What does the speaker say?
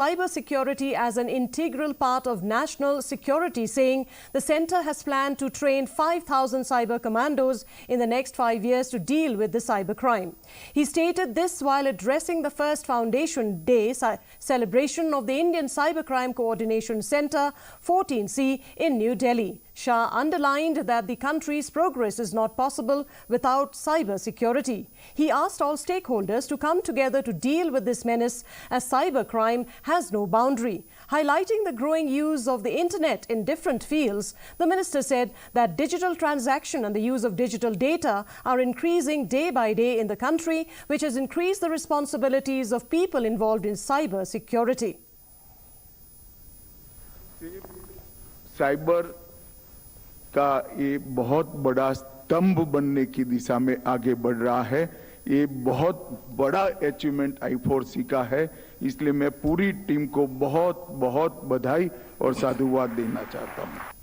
cybersecurity as an integral part of national security, saying the centre has planned to train 5,000 cyber commandos in the next 5 years to deal with the cybercrime. He stated this while addressing the first Foundation Day celebration of the Indian Cybercrime Coordination Centre 14C in New Delhi. Shah underlined that the country's progress is not possible without cyber security. He asked all stakeholders to come together to deal with this menace, as cybercrime has no boundary. Highlighting the growing use of the internet in different fields, the minister said that digital transaction and the use of digital data are increasing day by day in the country, which has increased the responsibilities of people involved in cyber security. Cyber का ये बहुत बड़ा स्तंभ बनने की दिशा में आगे बढ़ रहा है। ये बहुत बड़ा अचीवमेंट I4C का है, इसलिए मैं पूरी टीम को बहुत बहुत बधाई और साधुवाद देना चाहता हूं।